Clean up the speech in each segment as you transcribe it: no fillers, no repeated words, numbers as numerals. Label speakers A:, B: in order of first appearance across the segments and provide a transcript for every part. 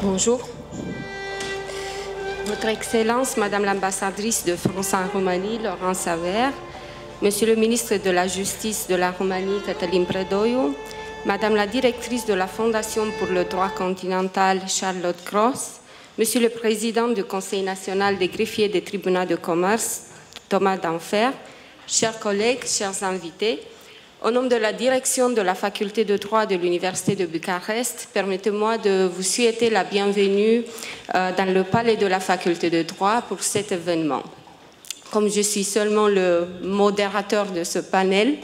A: Bonjour. Votre Excellence, Madame l'ambassadrice de France en Roumanie, Laurence Saver, Monsieur le ministre de la Justice de la Roumanie, Cătălin Predoiu, Madame la directrice de la Fondation pour le droit continental, Charlotte Cross, Monsieur le Président du Conseil national des greffiers des tribunaux de commerce, Thomas Denfer, chers collègues, chers invités, au nom de la direction de la faculté de droit de l'Université de Bucarest, permettez-moi de vous souhaiter la bienvenue dans le palais de la faculté de droit pour cet événement. Comme je suis seulement le modérateur de ce panel,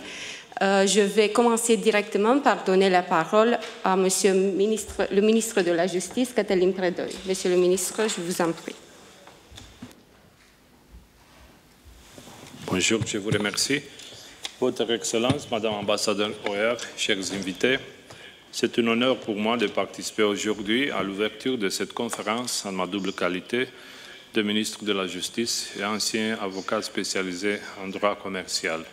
A: je vais commencer directement par donner la parole à Monsieur le ministre de la Justice, Cătălin Predoiu. Monsieur le ministre, je vous en prie.
B: Bonjour, je vous remercie. Votre Excellence, Madame l'ambassadeur Oer, chers invités, c'est un honneur pour moi de participer aujourd'hui à l'ouverture de cette conférence en ma double qualité de ministre de la Justice et ancien avocat spécialisé en droit commercial.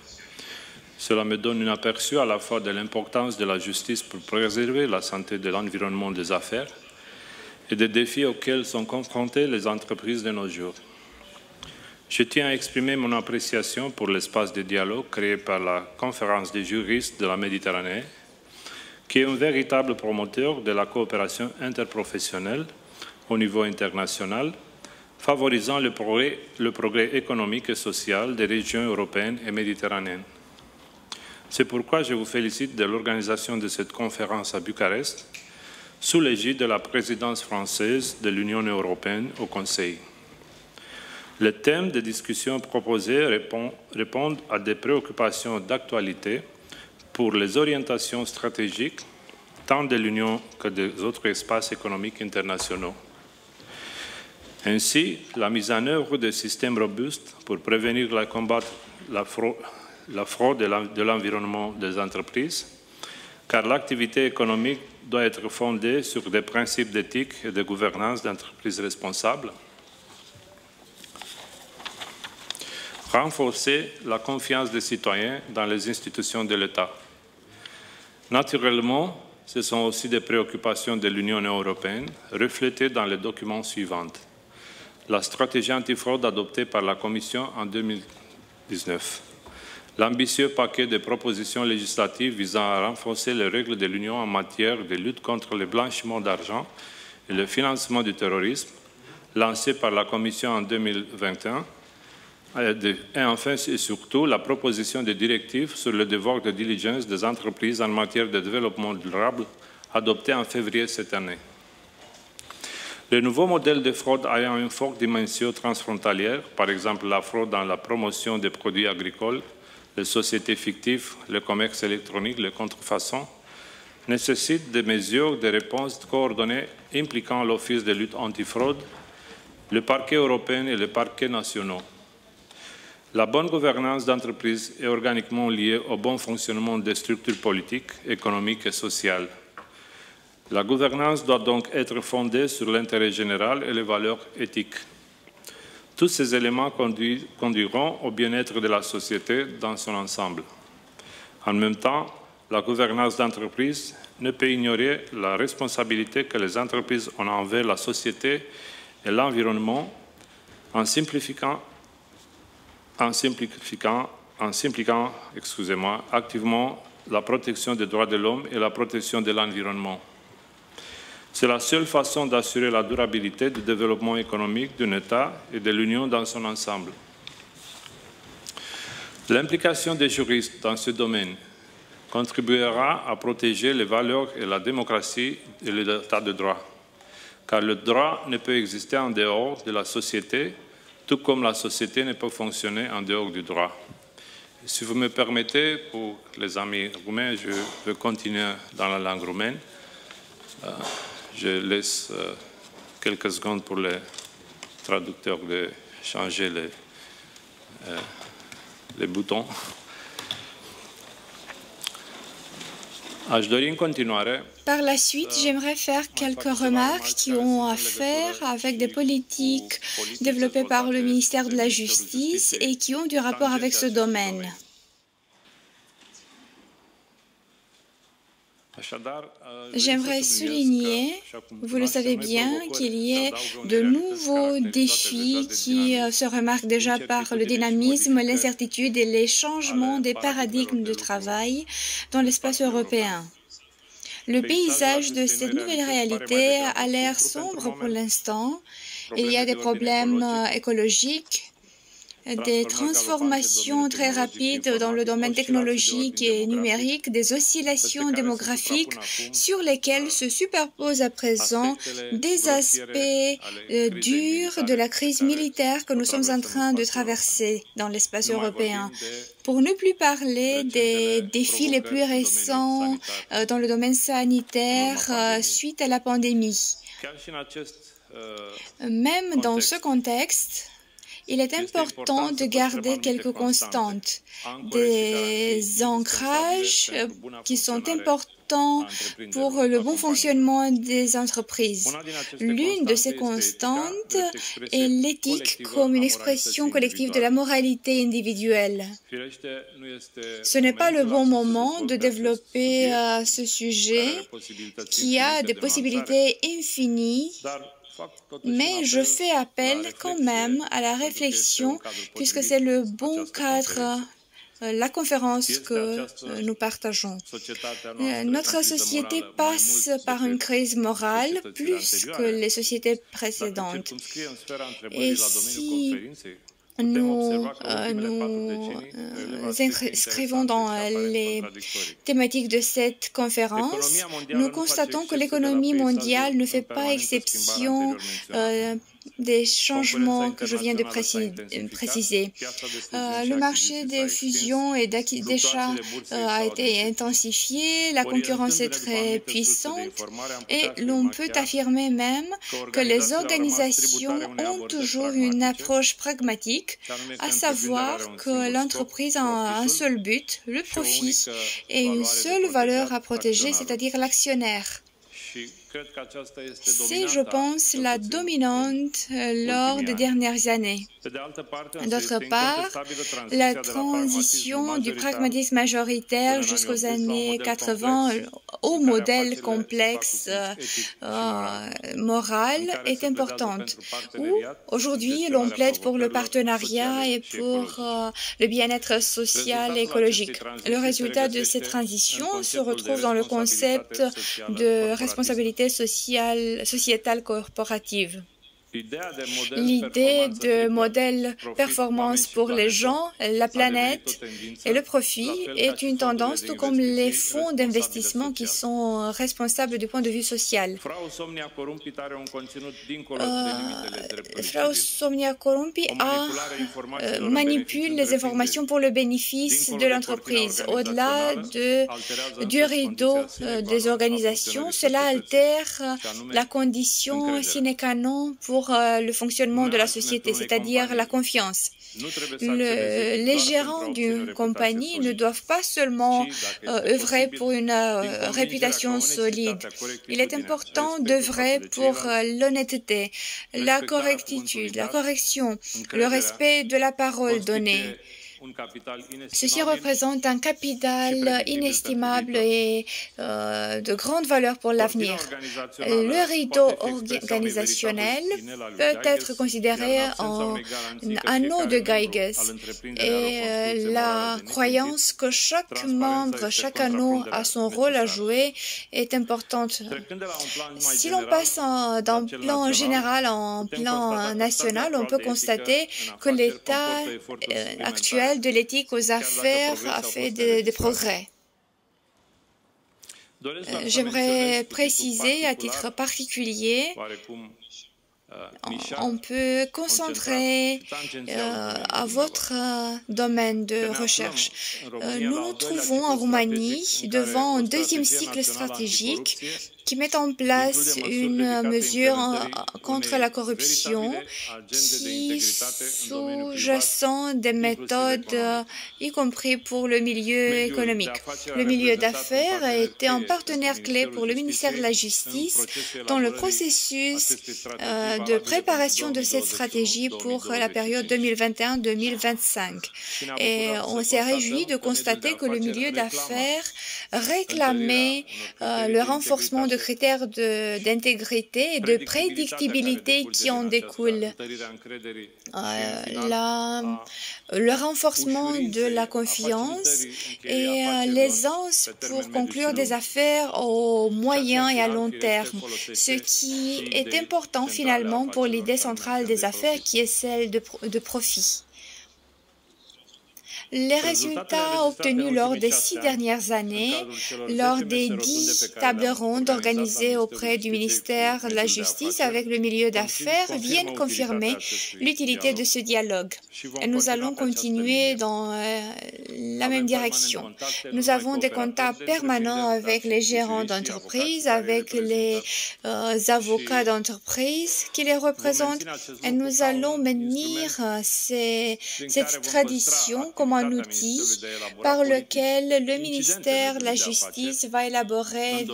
B: Cela me donne un aperçu à la fois de l'importance de la justice pour préserver la santé de l'environnement des affaires et des défis auxquels sont confrontées les entreprises de nos jours. Je tiens à exprimer mon appréciation pour l'espace de dialogue créé par la Conférence des juristes de la Méditerranée, qui est un véritable promoteur de la coopération interprofessionnelle au niveau international, favorisant le progrès économique et social des régions européennes et méditerranéennes. C'est pourquoi je vous félicite de l'organisation de cette conférence à Bucarest, sous l'égide de la présidence française de l'Union européenne au Conseil. Les thèmes de discussion proposés répondent à des préoccupations d'actualité pour les orientations stratégiques tant de l'Union que des autres espaces économiques internationaux. Ainsi, la mise en œuvre de systèmes robustes pour prévenir et combattre la fraude de l'environnement des entreprises, car l'activité économique doit être fondée sur des principes d'éthique et de gouvernance d'entreprises responsables. Renforcer la confiance des citoyens dans les institutions de l'État. Naturellement, ce sont aussi des préoccupations de l'Union européenne reflétées dans les documents suivants. La stratégie antifraude adoptée par la Commission en 2019. L'ambitieux paquet de propositions législatives visant à renforcer les règles de l'Union en matière de lutte contre le blanchiment d'argent et le financement du terrorisme, lancé par la Commission en 2021. Et enfin, et surtout, la proposition de directive sur le devoir de diligence des entreprises en matière de développement durable, adoptée en février cette année. Le nouveau modèle de fraude ayant une forte dimension transfrontalière, par exemple la fraude dans la promotion des produits agricoles, les sociétés fictives, le commerce électronique, les contrefaçons, nécessite des mesures de réponse coordonnées impliquant l'Office de lutte antifraude, le parquet européen et les parquets nationaux. La bonne gouvernance d'entreprise est organiquement liée au bon fonctionnement des structures politiques, économiques et sociales. La gouvernance doit donc être fondée sur l'intérêt général et les valeurs éthiques. Tous ces éléments conduiront au bien-être de la société dans son ensemble. En même temps, la gouvernance d'entreprise ne peut ignorer la responsabilité que les entreprises ont envers la société et l'environnement en s'impliquant activement la protection des droits de l'homme et la protection de l'environnement. C'est la seule façon d'assurer la durabilité du développement économique d'un État et de l'Union dans son ensemble. L'implication des juristes dans ce domaine contribuera à protéger les valeurs et la démocratie et l'État de droit, car le droit ne peut exister en dehors de la société, tout comme la société ne peut fonctionner en dehors du droit. Si vous me permettez, pour les amis roumains, je vais continuer dans la langue roumaine. Je laisse quelques secondes pour les traducteurs de changer les boutons. Aș dori în continuare.
C: Par la suite, j'aimerais faire quelques remarques qui ont à faire avec des politiques développées par le ministère de la Justice et qui ont du rapport avec ce domaine. J'aimerais souligner, vous le savez bien, qu'il y a de nouveaux défis qui se remarquent déjà par le dynamisme, l'incertitude et les changements des paradigmes de travail dans l'espace européen. Le paysage de cette nouvelle réalité a l'air sombre pour l'instant. Il y a des problèmes écologiques, des transformations très rapides dans le domaine technologique et numérique, des oscillations démographiques sur lesquelles se superposent à présent des aspects durs de la crise militaire que nous sommes en train de traverser dans l'espace européen. Pour ne plus parler des défis les plus récents dans le domaine sanitaire suite à la pandémie. Même dans ce contexte, il est important de garder quelques constantes, des ancrages qui sont importants pour le bon fonctionnement des entreprises. L'une de ces constantes est l'éthique comme une expression collective de la moralité individuelle. Ce n'est pas le bon moment de développer ce sujet qui a des possibilités infinies, mais je fais appel quand même à la réflexion puisque c'est le bon cadre, la conférence que nous partageons. Notre société passe par une crise morale plus que les sociétés précédentes. Et si nous inscrivons dans les thématiques de cette conférence, nous constatons que l'économie mondiale ne fait pas exception des changements que je viens de préciser. Le marché des fusions et d'achat a été intensifié, la concurrence est très puissante et l'on peut affirmer même que les organisations ont toujours une approche pragmatique, à savoir que l'entreprise a un seul but, le profit, et une seule valeur à protéger, c'est-à-dire l'actionnaire. C'est, je pense, la dominante lors des dernières années. D'autre part, la transition du pragmatisme majoritaire jusqu'aux années 80 au modèle complexe moral est importante. Aujourd'hui, l'on plaide pour le partenariat et pour le bien-être social et écologique. Le résultat de cette transition se retrouve dans le concept de responsabilité sociétale corporative. L'idée de modèle performance pour les gens, la planète et le profit est une tendance, tout comme les fonds d'investissement qui sont responsables du point de vue social. Frau Somnia Corumpi manipule les informations pour le bénéfice de l'entreprise. Au-delà du rideau des organisations, cela altère la condition sine qua non pour le fonctionnement de la société, c'est-à-dire la confiance. Les gérants d'une compagnie ne doivent pas seulement œuvrer pour une réputation solide. Il est important d'œuvrer pour l'honnêteté, la correctitude, la correction, le respect de la parole donnée. Ceci représente un capital inestimable et de grande valeur pour l'avenir. Le rideau organisationnel peut être considéré en anneau de Geiges et la croyance que chaque membre, chaque anneau a son rôle à jouer est importante. Si l'on passe d'un plan général en plan national, on peut constater que l'état actuel de l'éthique aux affaires a fait des progrès. J'aimerais préciser à titre particulier, on peut concentrer à votre domaine de recherche. Nous nous trouvons en Roumanie devant un deuxième cycle stratégique qui met en place une mesure contre la corruption qui sous-jacent des méthodes, y compris pour le milieu économique. Le milieu d'affaires a été un partenaire clé pour le ministère de la Justice dans le processus de préparation de cette stratégie pour la période 2021-2025. Et on s'est réjoui de constater que le milieu d'affaires réclamait le renforcement de critères d'intégrité et de prédictibilité qui en découlent. Le renforcement de la confiance et l'aisance pour conclure des affaires au moyen et à long terme, ce qui est important finalement pour l'idée centrale des affaires qui est celle de profit. Les résultats obtenus lors des 6 dernières années, lors des 10 tables rondes organisées auprès du ministère de la Justice avec le milieu d'affaires, viennent confirmer l'utilité de ce dialogue. Et nous allons continuer dans la même direction. Nous avons des contacts permanents avec les gérants d'entreprise, avec les avocats d'entreprise qui les représentent, et nous allons maintenir cette tradition comme un outil par lequel le ministère de la Justice va élaborer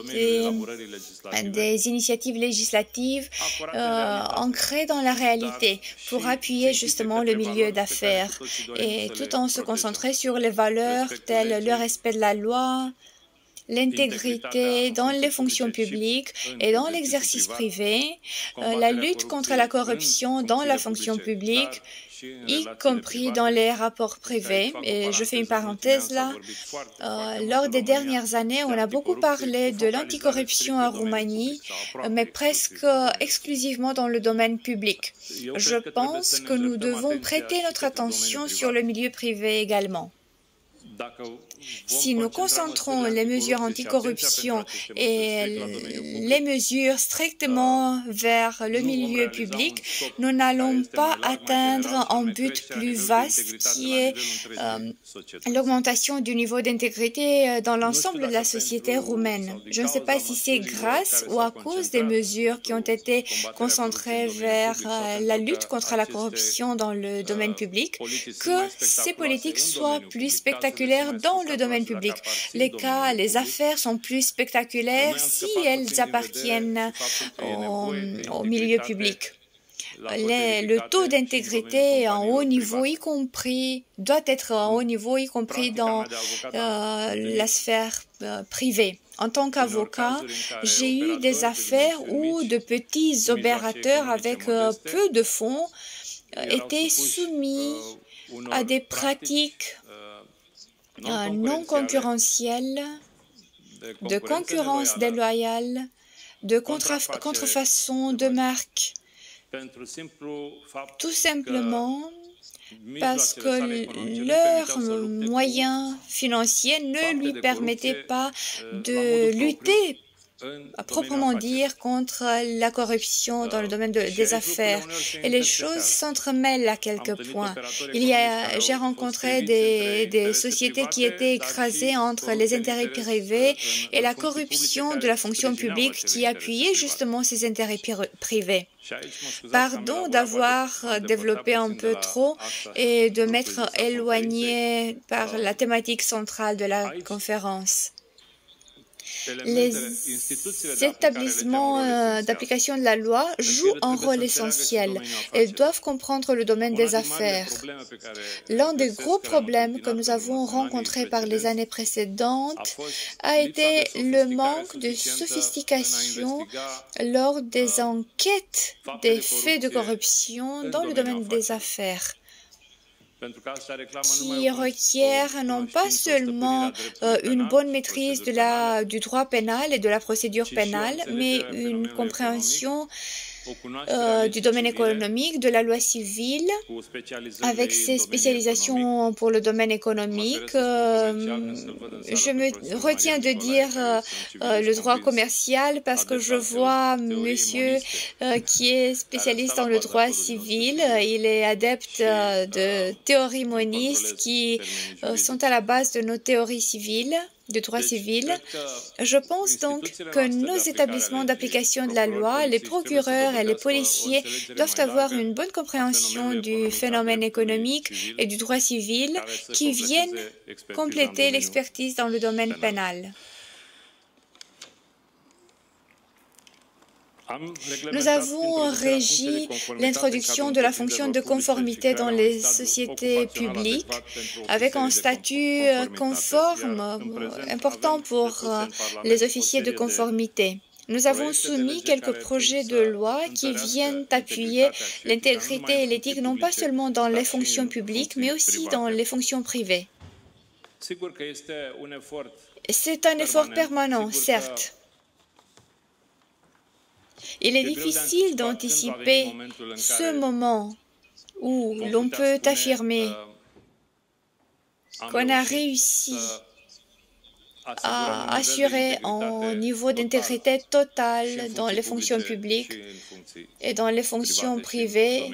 C: des initiatives législatives ancrées dans la réalité pour appuyer justement le milieu d'affaires et tout en se concentrant sur les valeurs telles le respect de la loi, l'intégrité dans les fonctions publiques et dans l'exercice privé, la lutte contre la corruption dans la fonction publique, y compris dans les rapports privés. Et je fais une parenthèse là. Lors des dernières années, on a beaucoup parlé de l'anticorruption en Roumanie, mais presque exclusivement dans le domaine public. Je pense que nous devons prêter notre attention sur le milieu privé également. Si nous concentrons les mesures anticorruption et les mesures strictement vers le milieu public, nous n'allons pas atteindre un but plus vaste qui est l'augmentation du niveau d'intégrité dans l'ensemble de la société roumaine. Je ne sais pas si c'est grâce ou à cause des mesures qui ont été concentrées vers la lutte contre la corruption dans le domaine public que ces politiques soient plus spectaculaires dans le domaine public. Les cas, les affaires sont plus spectaculaires si elles appartiennent au milieu public. Le taux d'intégrité est en haut niveau, doit être en haut niveau, y compris dans la sphère privée. En tant qu'avocat, j'ai eu des affaires où de petits opérateurs avec peu de fonds étaient soumis à des pratiques non concurrentielles, de concurrence déloyale, de contrefaçon de marque, tout simplement parce que leurs moyens financiers ne lui permettaient pas de lutter à proprement dire contre la corruption dans le domaine des affaires. Et les choses s'entremêlent à quelques points. J'ai rencontré des sociétés qui étaient écrasées entre les intérêts privés et la corruption de la fonction publique qui appuyait justement ces intérêts privés. Pardon d'avoir développé un peu trop et de m'être éloigné par la thématique centrale de la conférence. Les établissements d'application de la loi jouent un rôle essentiel. Ils doivent comprendre le domaine des affaires. L'un des gros problèmes que nous avons rencontrés par les années précédentes a été le manque de sophistication lors des enquêtes des faits de corruption dans le domaine des affaires, qui requièrent non pas seulement une bonne maîtrise du droit pénal et de la procédure pénale, mais une compréhension du domaine économique, de la loi civile, avec ses spécialisations pour le domaine économique. Je me retiens de dire le droit commercial parce que je vois monsieur qui est spécialiste dans le droit civil. Il est adepte de théories monistes qui sont à la base de nos théories civiles. de droit civil. Je pense donc que nos établissements d'application de la loi, les procureurs et les policiers doivent avoir une bonne compréhension du phénomène économique et du droit civil qui viennent compléter l'expertise dans le domaine pénal. Nous avons régi l'introduction de la fonction de conformité dans les sociétés publiques avec un statut conforme important pour les officiers de conformité. Nous avons soumis quelques projets de loi qui viennent appuyer l'intégrité et l'éthique non pas seulement dans les fonctions publiques, mais aussi dans les fonctions privées. C'est un effort permanent, certes. Il est difficile d'anticiper ce moment où l'on peut affirmer qu'on a réussi à assurer un niveau d'intégrité totale dans les fonctions publiques et dans les fonctions privées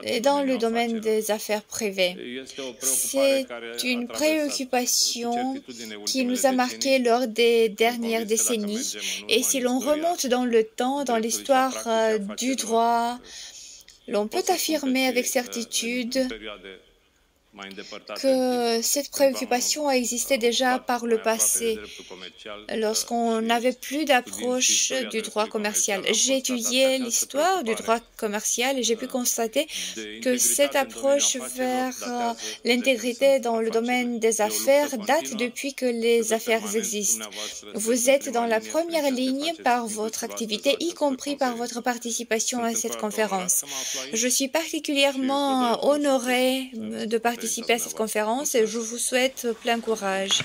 C: et dans le domaine des affaires privées. C'est une préoccupation qui nous a marqués lors des dernières décennies. Et si l'on remonte dans le temps, dans l'histoire du droit, l'on peut affirmer avec certitude que cette préoccupation a existé déjà par le passé, lorsqu'on n'avait plus d'approche du droit commercial. J'ai étudié l'histoire du droit commercial et j'ai pu constater que cette approche vers l'intégrité dans le domaine des affaires date depuis que les affaires existent. Vous êtes dans la première ligne par votre activité, y compris par votre participation à cette conférence. Je suis particulièrement honorée de participer à cette conférence et je vous souhaite plein courage.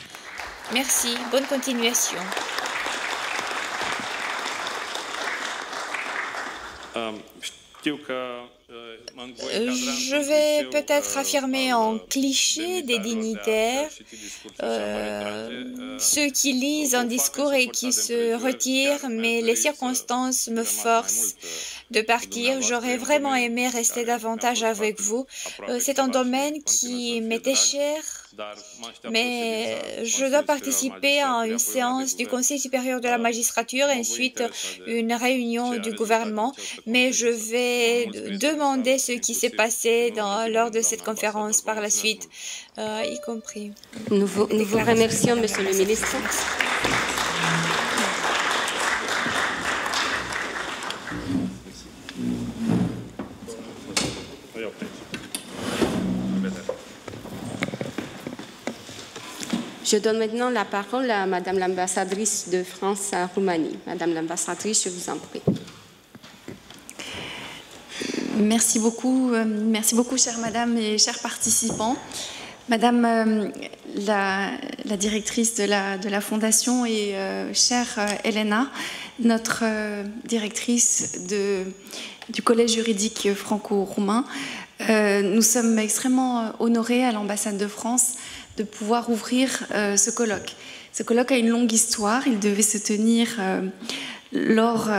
C: Merci, bonne continuation. Je vais peut-être affirmer en cliché des dignitaires, ceux qui lisent un discours et qui se retirent, mais les circonstances me forcent de partir. J'aurais vraiment aimé rester davantage avec vous. C'est un domaine qui m'était cher, mais je dois participer à une séance du Conseil supérieur de la magistrature et ensuite une réunion du gouvernement, mais je vais demander ce qui s'est passé lors de cette conférence par la suite, y compris.
A: Nous vous remercions, Monsieur le ministre. Je donne maintenant la parole à Madame l'ambassadrice de France à Roumanie. Madame l'ambassadrice, je vous en prie.
D: Merci beaucoup, chère Madame et chers participants. Madame la directrice de la Fondation et chère Elena, notre directrice du Collège juridique franco-roumain, nous sommes extrêmement honorés à l'ambassade de France de pouvoir ouvrir ce colloque. Ce colloque a une longue histoire. Il devait se tenir lors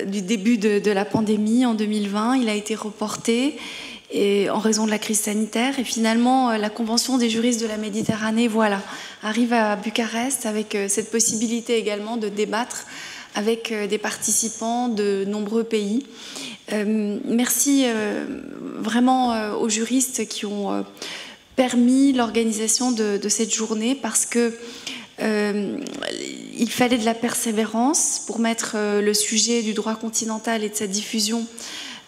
D: du début de la pandémie en 2020. Il a été reporté en raison de la crise sanitaire. Et finalement, la Convention des juristes de la Méditerranée, arrive à Bucarest avec cette possibilité également de débattre avec des participants de nombreux pays. Merci vraiment aux juristes qui ont permis l'organisation de cette journée parce que il fallait de la persévérance pour mettre le sujet du droit continental et de sa diffusion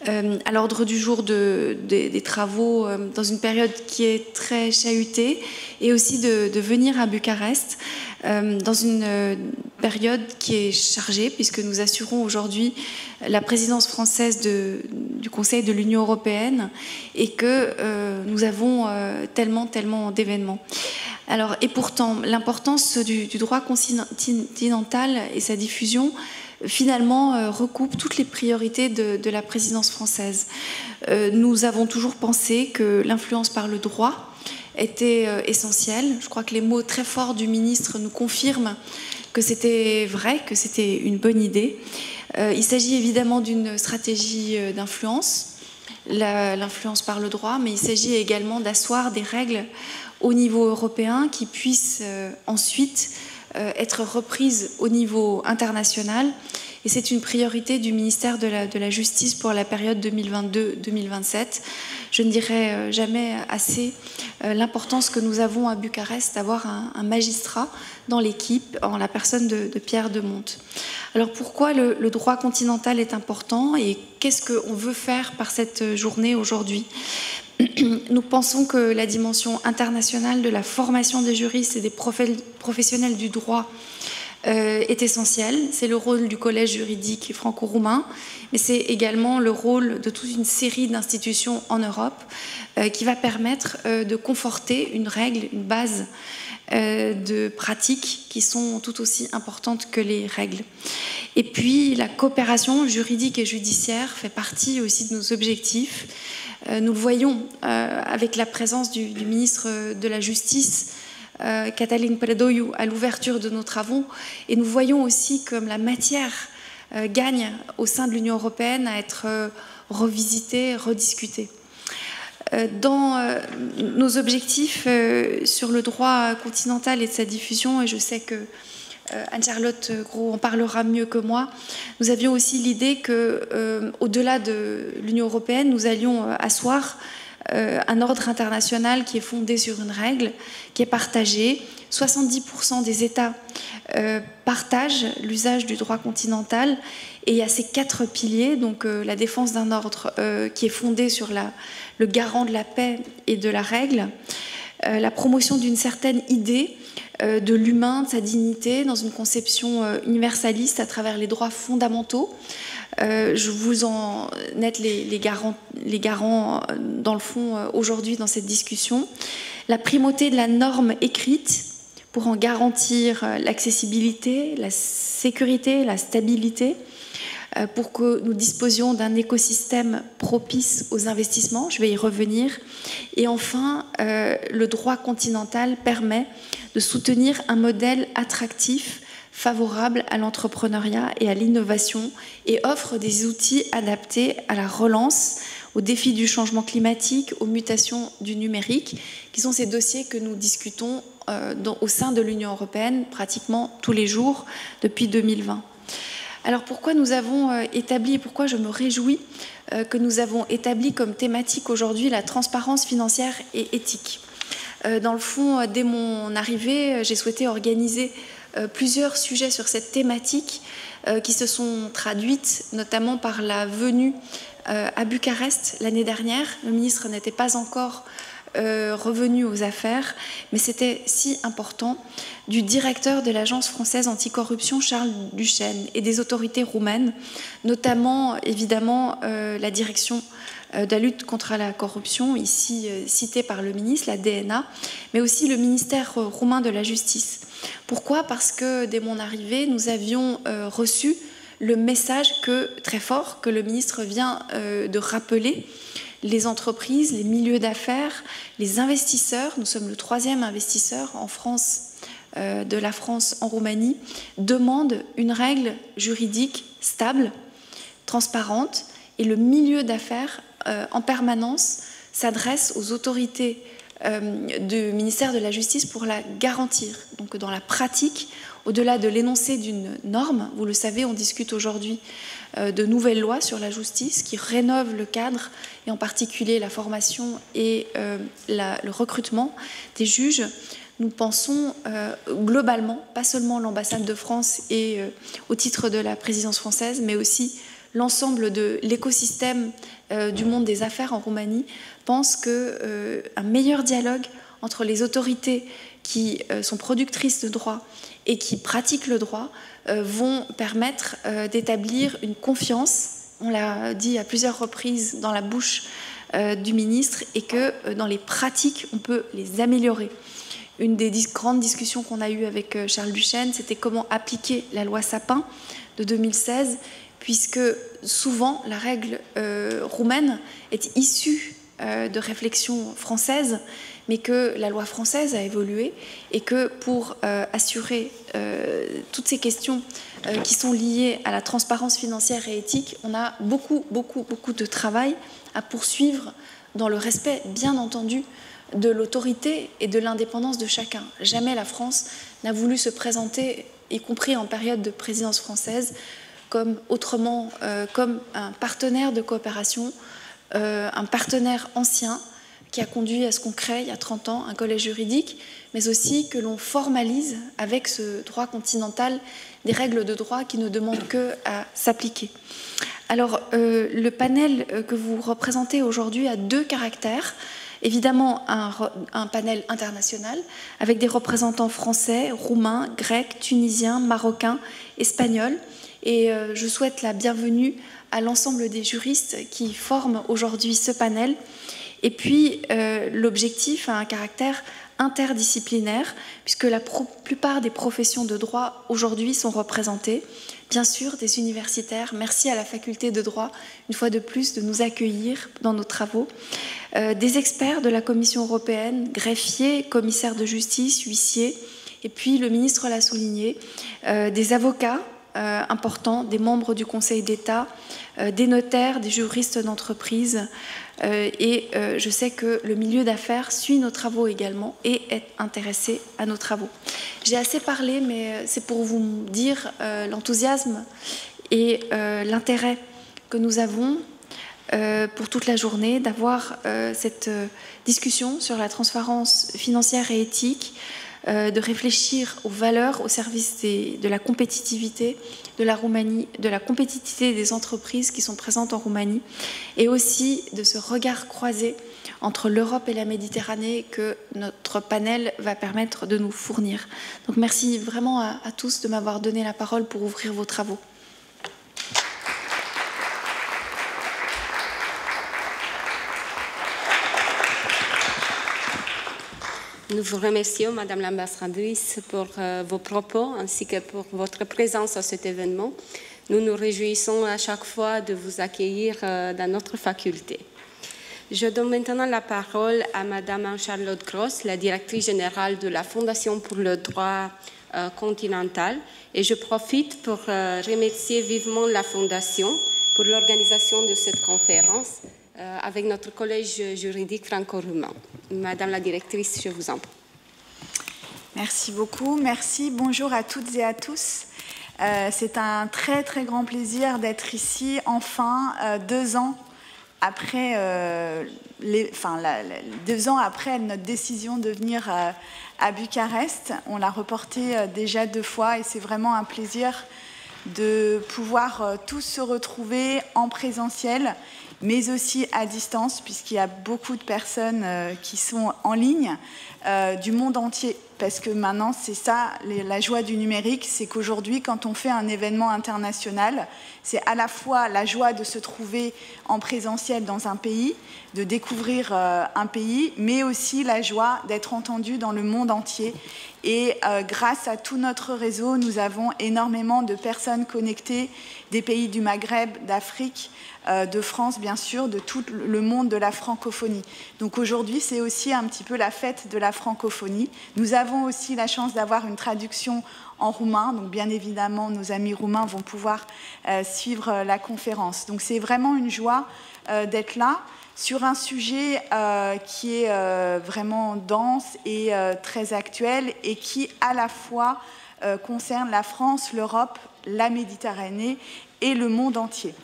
D: à l'ordre du jour des travaux dans une période qui est très chahutée et aussi de venir à Bucarest dans une période qui est chargée puisque nous assurons aujourd'hui la présidence française du Conseil de l'Union européenne et que nous avons tellement d'événements. Alors, et pourtant, l'importance du droit continental et sa diffusion finalement recoupe toutes les priorités de la présidence française. Nous avons toujours pensé que l'influence par le droit était essentielle. Je crois que les mots très forts du ministre nous confirment que c'était vrai, que c'était une bonne idée. Il s'agit évidemment d'une stratégie d'influence, l'influence par le droit, mais il s'agit également d'asseoir des règles au niveau européen qui puissent ensuite être reprise au niveau international. Et c'est une priorité du ministère de la Justice pour la période 2022-2027. Je ne dirai jamais assez l'importance que nous avons à Bucarest d'avoir un magistrat dans l'équipe, en la personne de Pierre Demonte. Alors pourquoi le droit continental est important et qu'est-ce qu'on veut faire par cette journée aujourd'hui ? Nous pensons que la dimension internationale de la formation des juristes et des professionnels du droit est essentiel. C'est le rôle du collège juridique franco-roumain, mais c'est également le rôle de toute une série d'institutions en Europe qui va permettre de conforter une règle, une base de pratiques qui sont tout aussi importantes que les règles. Et puis la coopération juridique et judiciaire fait partie aussi de nos objectifs. Nous le voyons avec la présence du ministre de la Justice, Cătălin Predoiu, à l'ouverture de nos travaux, et nous voyons aussi comme la matière gagne au sein de l'Union européenne à être revisitée, rediscutée. Dans nos objectifs sur le droit continental et de sa diffusion, et je sais que Anne-Charlotte Gros en parlera mieux que moi, nous avions aussi l'idée qu'au-delà de l'Union européenne, nous allions asseoir un ordre international qui est fondé sur une règle, qui est partagée. 70% des États partagent l'usage du droit continental et il y a ces 4 piliers, donc la défense d'un ordre qui est fondé sur le garant de la paix et de la règle, la promotion d'une certaine idée de l'humain, de sa dignité, dans une conception universaliste à travers les droits fondamentaux. Je vous en êtes les garants dans le fond aujourd'hui dans cette discussion. La primauté de la norme écrite pour en garantir l'accessibilité, la sécurité, la stabilité, pour que nous disposions d'un écosystème propice aux investissements. Je vais y revenir. Et enfin, le droit continental permet de soutenir un modèle attractif favorable à l'entrepreneuriat et à l'innovation et offre des outils adaptés à la relance, aux défis du changement climatique, aux mutations du numérique, qui sont ces dossiers que nous discutons au sein de l'Union européenne pratiquement tous les jours depuis 2020. Alors pourquoi nous avons établi, et pourquoi je me réjouis que nous avons établi comme thématique aujourd'hui la transparence financière et éthique. Dans le fond, dès mon arrivée, j'ai souhaité organiser plusieurs sujets sur cette thématique qui se sont traduites notamment par la venue à Bucarest l'année dernière. Le ministre n'était pas encore revenu aux affaires, mais c'était si important, du directeur de l'Agence française anticorruption Charles Duchesne et des autorités roumaines, notamment évidemment la direction de la lutte contre la corruption, ici citée par le ministre, la DNA, mais aussi le ministère roumain de la Justice. Pourquoi ? Parce que dès mon arrivée, nous avions reçu le message très fort que le ministre vient de rappeler. Les entreprises, les milieux d'affaires, les investisseurs, nous sommes le 3e investisseur en France, de la France en Roumanie, demandent une règle juridique stable, transparente, et le milieu d'affaires en permanence s'adresse aux autorités du ministère de la Justice pour la garantir. Donc dans la pratique, au-delà de l'énoncé d'une norme, vous le savez, on discute aujourd'hui de nouvelles lois sur la justice qui rénovent le cadre et en particulier la formation et le recrutement des juges. Nous pensons globalement, pas seulement l'ambassade de France et au titre de la présidence française, mais aussi l'ensemble de l'écosystème du monde des affaires en Roumanie, pense qu'un meilleur dialogue entre les autorités qui sont productrices de droit et qui pratiquent le droit vont permettre d'établir une confiance, on l'a dit à plusieurs reprises dans la bouche du ministre, et que dans les pratiques, on peut les améliorer. Une des grandes discussions qu'on a eues avec Charles Duchesne, c'était comment appliquer la loi Sapin de 2016, puisque souvent la règle roumaine est issue de réflexions françaises, mais que la loi française a évolué et que pour assurer toutes ces questions qui sont liées à la transparence financière et éthique, on a beaucoup de travail à poursuivre dans le respect, bien entendu, de l'autorité et de l'indépendance de chacun. Jamais la France n'a voulu se présenter, y compris en période de présidence française, comme comme un partenaire de coopération, un partenaire ancien qui a conduit à ce qu'on crée il y a 30 ans un collège juridique, mais aussi que l'on formalise avec ce droit continental des règles de droit qui ne demandent que à s'appliquer. Alors, le panel que vous représentez aujourd'hui a 2 caractères. Évidemment, un panel international avec des représentants français, roumains, grecs, tunisiens, marocains, espagnols. Et je souhaite la bienvenue à l'ensemble des juristes qui forment aujourd'hui ce panel. Et puis, l'objectif a un caractère interdisciplinaire, puisque la plupart des professions de droit aujourd'hui sont représentées. Bien sûr, des universitaires. Merci à la faculté de droit, une fois de plus, de nous accueillir dans nos travaux. Des experts de la Commission européenne, greffiers, commissaires de justice, huissiers, et puis le ministre l'a souligné, des avocats importants, des membres du Conseil d'État, des notaires, des juristes d'entreprise, et je sais que le milieu d'affaires suit nos travaux également et est intéressé à nos travaux. J'ai assez parlé, mais c'est pour vous dire l'enthousiasme et l'intérêt que nous avons pour toute la journée d'avoir cette discussion sur la transparence financière et éthique, de réfléchir aux valeurs au service de la compétitivité de la Roumanie, de la compétitivité des entreprises qui sont présentes en Roumanie, et aussi de ce regard croisé entre l'Europe et la Méditerranée que notre panel va permettre de nous fournir. Donc merci vraiment à tous de m'avoir donné la parole pour ouvrir vos travaux.
A: Nous vous remercions, Madame l'ambassadrice, pour vos propos ainsi que pour votre présence à cet événement. Nous nous réjouissons à chaque fois de vous accueillir dans notre faculté. Je donne maintenant la parole à Madame Anne-Charlotte Gross, la directrice générale de la Fondation pour le droit continental. Et je profite pour remercier vivement la Fondation pour l'organisation de cette conférence avec notre collège juridique franco-roumain. Madame la directrice, je vous en prie.
E: Merci beaucoup. Merci. Bonjour à toutes et à tous. C'est un très, très grand plaisir d'être ici, enfin, 2 ans après, 2 ans après notre décision de venir à Bucarest. On l'a reporté déjà 2 fois et c'est vraiment un plaisir de pouvoir tous se retrouver en présentiel, mais aussi à distance, puisqu'il y a beaucoup de personnes qui sont en ligne du monde entier. Parce que maintenant, c'est ça, la joie du numérique, c'est qu'aujourd'hui, quand on fait un événement international, c'est à la fois la joie de se trouver en présentiel dans un pays, de découvrir un pays, mais aussi la joie d'être entendu dans le monde entier. Et grâce à tout notre réseau, nous avons énormément de personnes connectées des pays du Maghreb, d'Afrique, de France, bien sûr, de tout le monde de la francophonie. Donc aujourd'hui, c'est aussi un petit peu la fête de la francophonie. Nous avons aussi la chance d'avoir une traduction en roumain, donc bien évidemment, nos amis roumains vont pouvoir suivre la conférence. Donc c'est vraiment une joie d'être là sur un sujet qui est vraiment dense et très actuel et qui, à la fois, concerne la France, l'Europe, la Méditerranée et le monde entier.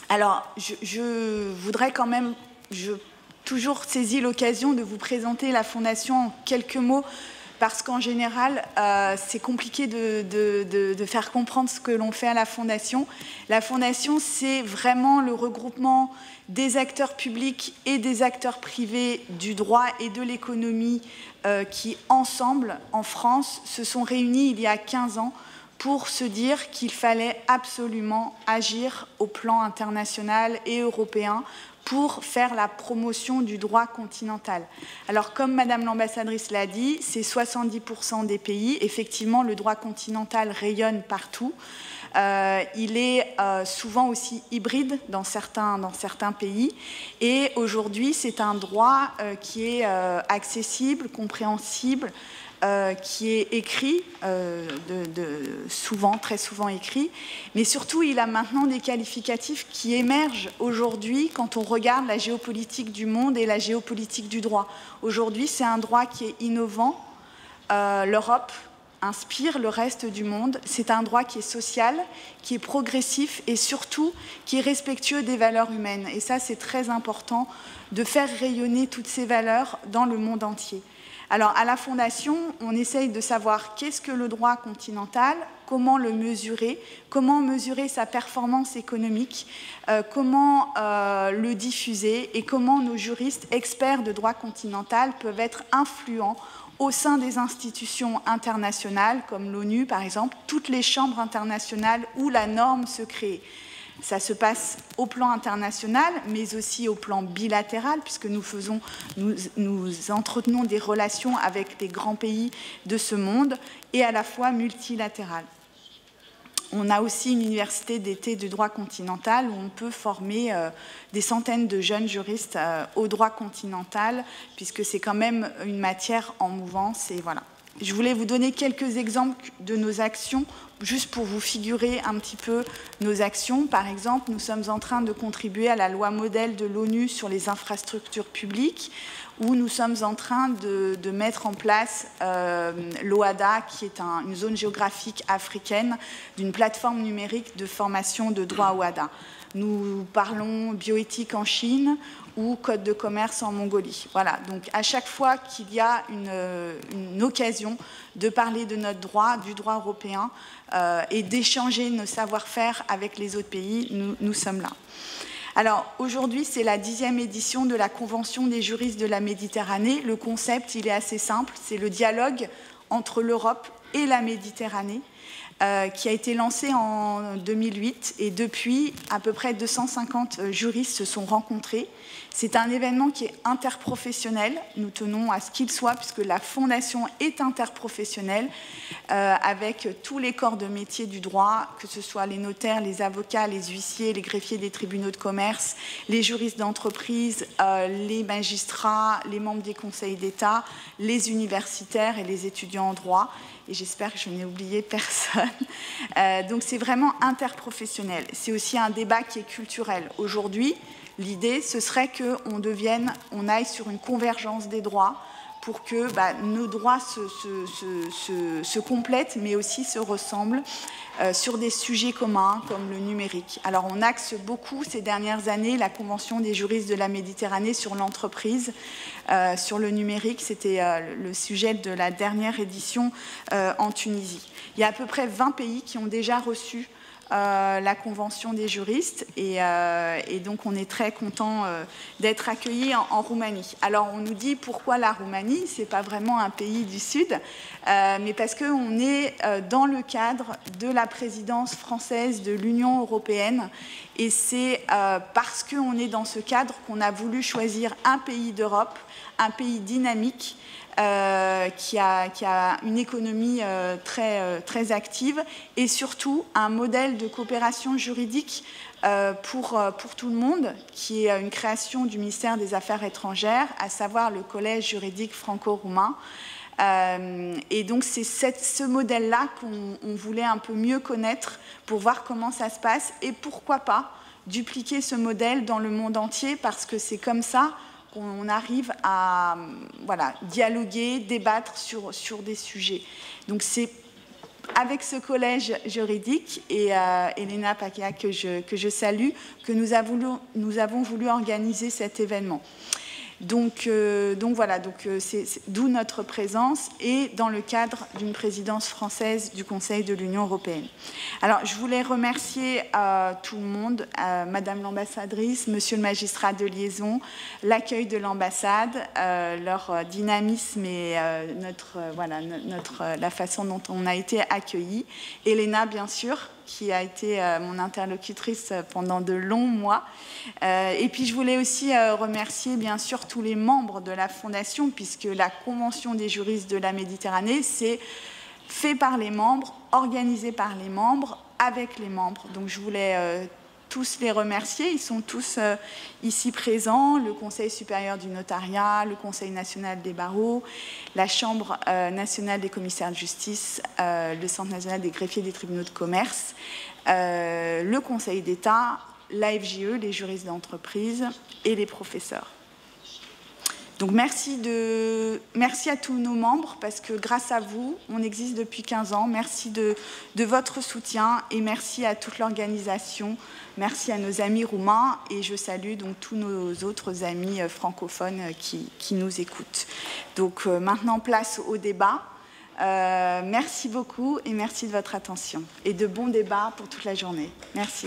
E: Alors, je voudrais quand même, toujours saisi l'occasion de vous présenter la Fondation en quelques mots, parce qu'en général, c'est compliqué de faire comprendre ce que l'on fait à la Fondation. La Fondation, c'est vraiment le regroupement des acteurs publics et des acteurs privés du droit et de l'économie qui, ensemble, en France, se sont réunis il y a 15 ans pour se dire qu'il fallait absolument agir au plan international et européen pour faire la promotion du droit continental. Alors, comme Madame l'ambassadrice l'a dit, c'est 70% des pays. Effectivement, le droit continental rayonne partout. Il est souvent aussi hybride dans certains pays. Et aujourd'hui, c'est un droit qui est accessible, compréhensible, qui est écrit, très souvent écrit, mais surtout il a maintenant des qualificatifs qui émergent aujourd'hui quand on regarde la géopolitique du monde et la géopolitique du droit. Aujourd'hui, c'est un droit qui est innovant. L'Europe inspire le reste du monde. C'est un droit qui est social, qui est progressif et surtout qui est respectueux des valeurs humaines. Et ça, c'est très important de faire rayonner toutes ces valeurs dans le monde entier. Alors, à la Fondation, on essaye de savoir qu'est-ce que le droit continental, comment le mesurer, comment mesurer sa performance économique, comment le diffuser et comment nos juristes experts de droit continental peuvent être influents au sein des institutions internationales, comme l'ONU par exemple, toutes les chambres internationales où la norme se crée. Ça se passe au plan international, mais aussi au plan bilatéral, puisque nous entretenons des relations avec les grands pays de ce monde, et à la fois multilatéral. On a aussi une université d'été de droit continental où on peut former des centaines de jeunes juristes au droit continental, puisque c'est quand même une matière en mouvance. Et voilà. Je voulais vous donner quelques exemples de nos actions, juste pour vous figurer un petit peu nos actions. Par exemple, nous sommes en train de contribuer à la loi modèle de l'ONU sur les infrastructures publiques, où nous sommes en train de mettre en place l'OADA, qui est une zone géographique africaine, d'une plateforme numérique de formation de droit OADA. Nous parlons bioéthique en Chine ou code de commerce en Mongolie. Voilà, donc à chaque fois qu'il y a une occasion de parler de notre droit, du droit européen, et d'échanger nos savoir-faire avec les autres pays, nous sommes là. Alors aujourd'hui, c'est la 10e édition de la Convention des juristes de la Méditerranée. Le concept, il est assez simple, c'est le dialogue entre l'Europe et la Méditerranée, qui a été lancé en 2008 et depuis, à peu près 250 juristes se sont rencontrés. C'est un événement qui est interprofessionnel. Nous tenons à ce qu'il soit, puisque la Fondation est interprofessionnelle, avec tous les corps de métier du droit, que ce soit les notaires, les avocats, les huissiers, les greffiers des tribunaux de commerce, les juristes d'entreprise, les magistrats, les membres des conseils d'État, les universitaires et les étudiants en droit. Et j'espère que je n'ai oublié personne. Donc c'est vraiment interprofessionnel. C'est aussi un débat qui est culturel. Aujourd'hui, l'idée, ce serait qu'on aille sur une convergence des droits pour que nos droits se complètent, mais aussi se ressemblent sur des sujets communs comme le numérique. Alors on axe beaucoup ces dernières années la Convention des juristes de la Méditerranée sur l'entreprise, sur le numérique. C'était le sujet de la dernière édition en Tunisie. Il y a à peu près 20 pays qui ont déjà reçu la Convention des juristes et donc on est très content d'être accueillis en Roumanie. Alors on nous dit pourquoi la Roumanie, c'est pas vraiment un pays du Sud, mais parce qu'on est dans le cadre de la présidence française de l'Union européenne et c'est parce qu'on est dans ce cadre qu'on a voulu choisir un pays d'Europe, un pays dynamique, qui a une économie très active et surtout un modèle de coopération juridique pour tout le monde, qui est une création du ministère des Affaires étrangères, à savoir le Collège juridique franco-roumain. Et donc c'est ce modèle-là qu'on voulait un peu mieux connaître pour voir comment ça se passe et pourquoi pas dupliquer ce modèle dans le monde entier, parce que c'est comme ça qu'on arrive à dialoguer, débattre sur des sujets. Donc c'est avec ce collège juridique et Elena Paquea que je salue, que nous avons voulu organiser cet événement. Donc voilà, c'est d'où notre présence et dans le cadre d'une présidence française du Conseil de l'Union européenne. Alors, je voulais remercier tout le monde, Madame l'ambassadrice, Monsieur le magistrat de l'accueil de l'ambassade, leur dynamisme et la façon dont on a été accueillis. Elena, bien sûr, qui a été mon interlocutrice pendant de longs mois. Et puis je voulais aussi remercier bien sûr tous les membres de la Fondation, puisque la Convention des juristes de la Méditerranée, c'est fait par les membres, organisé par les membres, avec les membres. Donc je voulais tous les remercier. Ils sont tous ici présents, le Conseil supérieur du notariat, le Conseil national des barreaux, la Chambre nationale des commissaires de justice, le Centre national des greffiers des tribunaux de commerce, le Conseil d'État, l'AFJE, les juristes d'entreprise et les professeurs. Donc merci à tous nos membres, parce que grâce à vous, on existe depuis 15 ans. Merci de votre soutien et merci à toute l'organisation. Merci à nos amis roumains et je salue donc tous nos autres amis francophones qui nous écoutent. Donc maintenant, place au débat. Merci beaucoup et merci de votre attention. Et de bons débats pour toute la journée. Merci.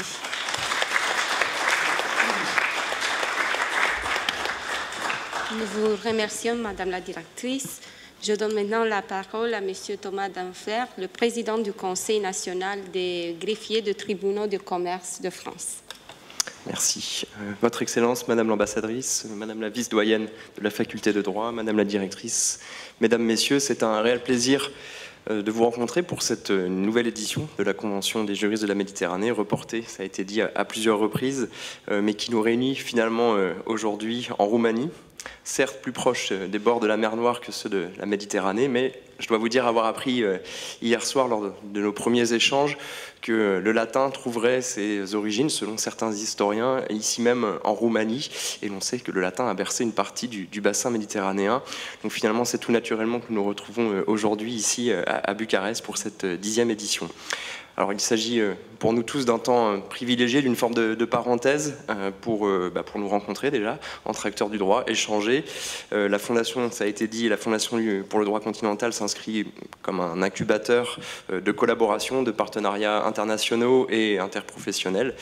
A: Nous vous remercions, Madame la Directrice. Je donne maintenant la parole à Monsieur Thomas Denfer, le président du Conseil national des greffiers de tribunaux de commerce de France.
F: Merci. Votre Excellence, Madame l'ambassadrice, Madame la vice-doyenne de la faculté de droit, Madame la directrice, Mesdames, Messieurs, c'est un réel plaisir de vous rencontrer pour cette nouvelle édition de la Convention des juristes de la Méditerranée, reportée, ça a été dit à plusieurs reprises, mais qui nous réunit finalement aujourd'hui en Roumanie, certes plus proche des bords de la mer Noire que ceux de la Méditerranée, mais je dois vous dire avoir appris hier soir lors de nos premiers échanges que le latin trouverait ses origines, selon certains historiens, ici même en Roumanie, et l'on sait que le latin a bercé une partie du bassin méditerranéen. Donc finalement, c'est tout naturellement que nous nous retrouvons aujourd'hui ici à Bucarest pour cette 10e édition. Alors il s'agit pour nous tous d'un temps privilégié, d'une forme de parenthèse pour nous rencontrer déjà, entre acteurs du droit, échanger. La Fondation, ça a été dit, la Fondation pour le droit continental s'inscrit comme un incubateur de collaboration, de partenariats internationaux et interprofessionnels.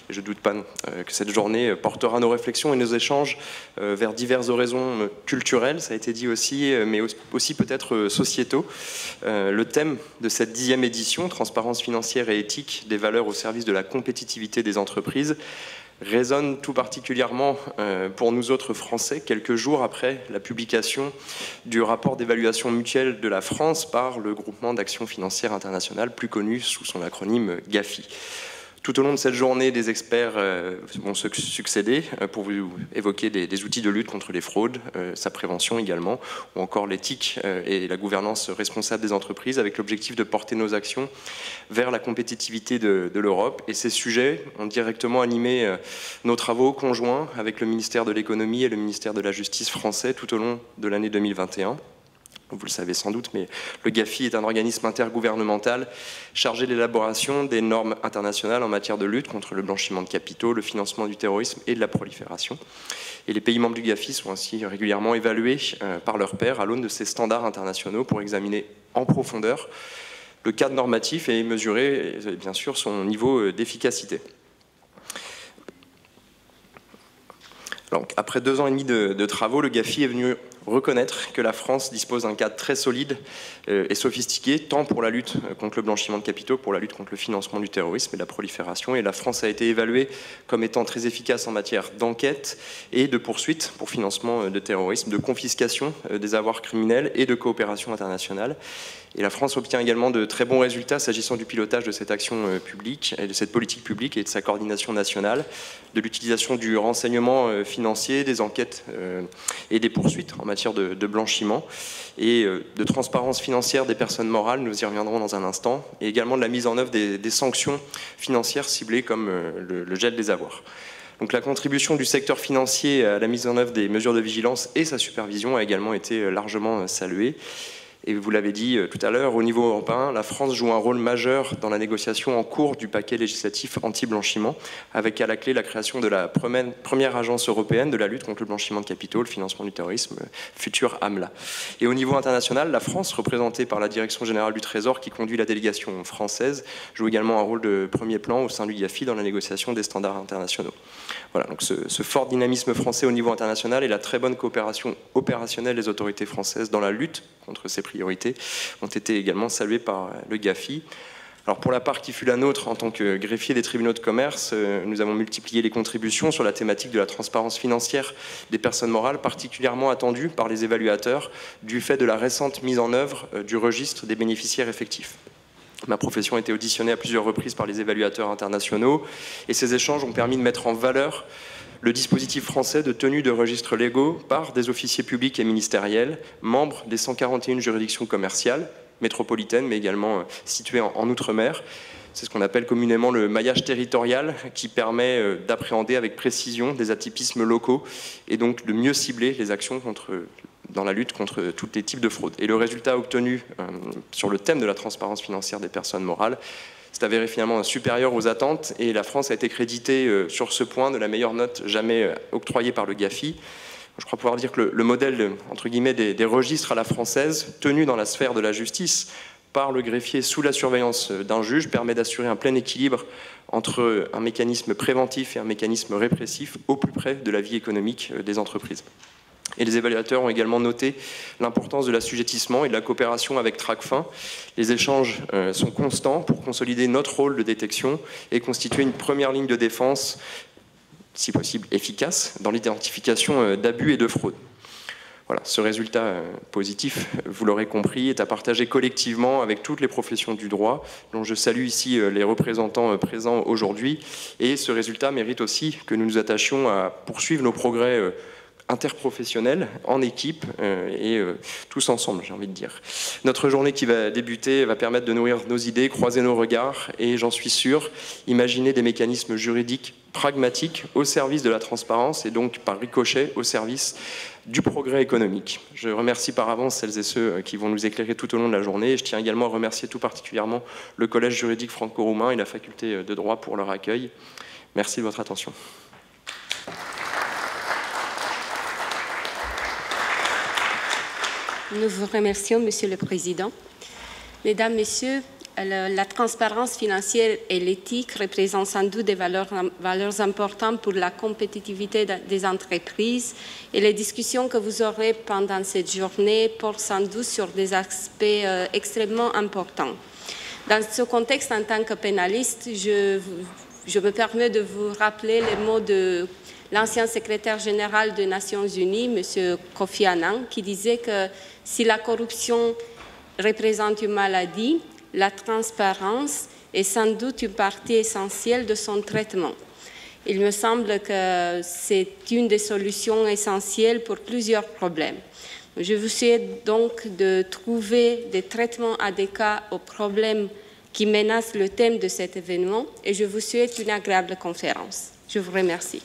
F: Et je ne doute pas que cette journée portera nos réflexions et nos échanges vers diverses horizons culturels, ça a été dit aussi, mais aussi peut-être sociétaux. Le thème de cette 10e édition, transparence financière et éthique des valeurs au service de la compétitivité des entreprises, résonne tout particulièrement pour nous autres Français, quelques jours après la publication du rapport d'évaluation mutuelle de la France par le Groupement d'action financière internationale, plus connu sous son acronyme GAFI. Tout au long de cette journée, des experts vont se succéder pour vous évoquer des outils de lutte contre les fraudes, sa prévention également, ou encore l'éthique et la gouvernance responsable des entreprises, avec l'objectif de porter nos actions vers la compétitivité de l'Europe. Et ces sujets ont directement animé nos travaux conjoints avec le ministère de l'économie et le ministère de la justice français tout au long de l'année 2021. Vous le savez sans doute, mais le GAFI est un organisme intergouvernemental chargé de l'élaboration des normes internationales en matière de lutte contre le blanchiment de capitaux, le financement du terrorisme et de la prolifération. Et les pays membres du GAFI sont ainsi régulièrement évalués par leurs pairs à l'aune de ces standards internationaux pour examiner en profondeur le cadre normatif et mesurer, bien sûr, son niveau d'efficacité. Donc, après 2 ans et demi de travaux, le GAFI est venu reconnaître que la France dispose d'un cadre très solide et sophistiqué, tant pour la lutte contre le blanchiment de capitaux, pour la lutte contre le financement du terrorisme et de la prolifération. Et la France a été évaluée comme étant très efficace en matière d'enquête et de poursuite pour financement de terrorisme, de confiscation des avoirs criminels et de coopération internationale. Et la France obtient également de très bons résultats s'agissant du pilotage de cette action publique et de cette politique publique et de sa coordination nationale, de l'utilisation du renseignement financier, des enquêtes et des poursuites en matière de blanchiment et de transparence financière des personnes morales, nous y reviendrons dans un instant, et également de la mise en œuvre des sanctions financières ciblées comme le gel des avoirs. Donc la contribution du secteur financier à la mise en œuvre des mesures de vigilance et sa supervision a également été largement saluée. Et vous l'avez dit tout à l'heure, au niveau européen, la France joue un rôle majeur dans la négociation en cours du paquet législatif anti-blanchiment, avec à la clé la création de la première agence européenne de la lutte contre le blanchiment de capitaux, le financement du terrorisme, futur AMLA. Et au niveau international, la France, représentée par la Direction générale du Trésor qui conduit la délégation française, joue également un rôle de premier plan au sein du GAFI dans la négociation des standards internationaux. Voilà, donc ce fort dynamisme français au niveau international et la très bonne coopération opérationnelle des autorités françaises dans la lutte contre ces priorités ont été également saluées par le GAFI. Alors pour la part qui fut la nôtre en tant que greffier des tribunaux de commerce, nous avons multiplié les contributions sur la thématique de la transparence financière des personnes morales, particulièrement attendue par les évaluateurs du fait de la récente mise en œuvre du registre des bénéficiaires effectifs. Ma profession a été auditionnée à plusieurs reprises par les évaluateurs internationaux et ces échanges ont permis de mettre en valeur le dispositif français de tenue de registres légaux par des officiers publics et ministériels, membres des 141 juridictions commerciales, métropolitaines, mais également situées en Outre-mer. C'est ce qu'on appelle communément le maillage territorial qui permet d'appréhender avec précision des atypismes locaux et donc de mieux cibler les actions dans la lutte contre tous les types de fraude. Et le résultat obtenu sur le thème de la transparence financière des personnes morales s'est avéré finalement supérieur aux attentes et la France a été créditée sur ce point de la meilleure note jamais octroyée par le GAFI. Je crois pouvoir dire que le modèle, entre guillemets, des registres à la française, tenu dans la sphère de la justice par le greffier sous la surveillance d'un juge, permet d'assurer un plein équilibre entre un mécanisme préventif et un mécanisme répressif au plus près de la vie économique des entreprises. Et les évaluateurs ont également noté l'importance de l'assujettissement et de la coopération avec Tracfin. Les échanges sont constants pour consolider notre rôle de détection et constituer une première ligne de défense, si possible efficace, dans l'identification d'abus et de fraude. Voilà, ce résultat positif, vous l'aurez compris, est à partager collectivement avec toutes les professions du droit, dont je salue ici les représentants présents aujourd'hui. Et ce résultat mérite aussi que nous nous attachions à poursuivre nos progrès interprofessionnels, en équipe et tous ensemble, j'ai envie de dire. Notre journée qui va débuter va permettre de nourrir nos idées, croiser nos regards et, j'en suis sûr, imaginer des mécanismes juridiques pragmatiques au service de la transparence et donc par ricochet au service du progrès économique. Je remercie par avance celles et ceux qui vont nous éclairer tout au long de la journée et je tiens également à remercier tout particulièrement le Collège juridique franco-roumain et la faculté de droit pour leur accueil. Merci de votre attention.
A: Nous vous remercions, Monsieur le Président. Mesdames, Messieurs, la transparence financière et l'éthique représentent sans doute des valeurs importantes pour la compétitivité des entreprises et les discussions que vous aurez pendant cette journée portent sans doute sur des aspects extrêmement importants. Dans ce contexte, en tant que pénaliste, je me permets de vous rappeler les mots de l'ancien secrétaire général des Nations Unies, M. Kofi Annan, qui disait que si la corruption représente une maladie, la transparence est sans doute une partie essentielle de son traitement. Il me semble que c'est une des solutions essentielles pour plusieurs problèmes. Je vous souhaite donc de trouver des traitements adéquats aux problèmes qui menacent le thème de cet événement et je vous souhaite une agréable conférence. Je vous remercie.